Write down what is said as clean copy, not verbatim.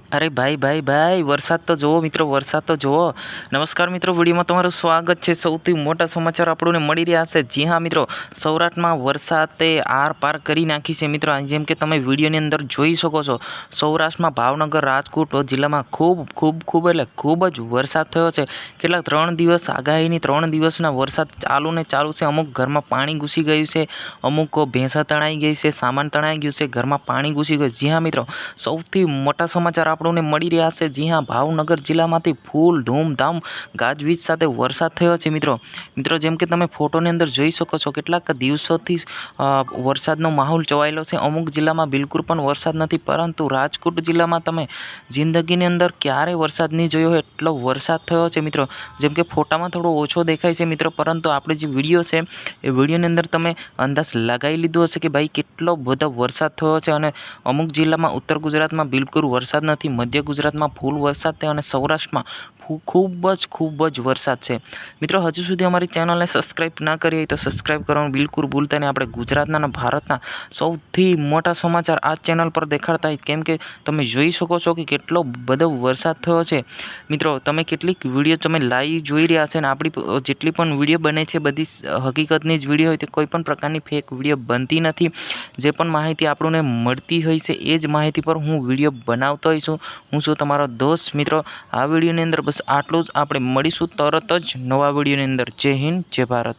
अरे भाई वरसाद तो जुओ मित्रों, वरसाद तो जुओ। नमस्कार मित्रों, विडियोमां तमारुं स्वागत छे। सौथी मोटा समाचार आपणे मळी रह्या छे। जी हाँ मित्रों, सौराष्ट्रमां वरसादे आर पार करी नाखी छे। मित्रों जेम के तमे विडियोनी अंदर जोई शको छो, सौराष्ट्रमां भावनगर राजकोट जिल्लामां खूब खूब खूब एटले खूब ज वरसाद थयो छे। કેટલાક 3 દિવસ આગાહીની 3 દિવસના વરસાદ ચાલુ ને ચાલુ છે। અમુક ઘરમાં પાણી ઘૂસી ગયું છે, અમુક ભેંસા તણાઈ ગઈ છે, સામાન તણાઈ ગયું છે, ઘરમાં પાણી ઘૂસી ગયું। જી हाँ मित्रों, સૌથી મોટા સમાચાર આપણને મળી રહ્યા છે। જી हाँ, ભાવનગર જિલ્લામાંથી ફૂલ ધૂમધામ ગાજવીજ સાથે વરસાદ થયો છે। મિત્રો જેમ કે તમે ફોટોની અંદર જોઈ શકો છો, કેટલાક દિવસોથી વરસાદનો માહોલ ચવાયેલો છે। અમુક જિલ્લામાં બિલકુલ પણ વરસાદ નથી, પરંતુ રાજકોટ જિલ્લામાં તમે જિંદગીની અંદર ક્યારેય વરસાદ નહીં જોયો હોય એટલો વરસાદ થયો છે। મિત્રો જેમ કે ફોટામાં થોડો ઓછો દેખાય છે મિત્રો, પરંતુ આપણે જે વિડીયો છે એ વિડીયોની અંદર તમે અંદાજ લગાવી લીધો હશે કે ભાઈ કેટલો બધો વરસાદ થયો છે। અને અમુક જિલ્લામાં ઉત્તર ગુજરાતમાં બિલકુલ વરસાદ નથી, મધ્ય ગુજરાતમાં ફૂલ વરસાદ થયો અને સૌરાષ્ટ્રમાં ખૂબ જ વરસાદ છે। મિત્રો હજુ સુધી અમારી ચેનલને સબસ્ક્રાઈબ ના કરી હોય તો સબસ્ક્રાઈબ કરવાનું બિલકુલ ભૂલતા નહીં। આપણે ગુજરાતના અને ભારતના સૌથી મોટા સમાચાર આ ચેનલ પર દેખાડતા હોય, કેમ કે તમે જોઈ શકો છો કે કેટલો બધો વરસાદ થયો છે। મિત્રો તમે કેટલીક વિડીયો તમે લાઈવ જોઈ રહ્યા છે, અને આપણી જેટલી પણ વિડીયો બને છે બધી હકીકતની જ વિડીયો હોય, તે કોઈ પણ પ્રકારની ફેક વિડીયો બનતી નથી। જે પણ માહિતી આપણને મળતી હોય છે એ જ માહિતી પર હું વિડીયો બનાવતો હોઈશું। હું છું તમારો દોસ્ત। મિત્રો આ વિડીયોની અંદર બસ આટલું જ। આપણે મળીશું તરત જ નવા વિડીયોની અંદર। જય હિન્દ, જય ભારત।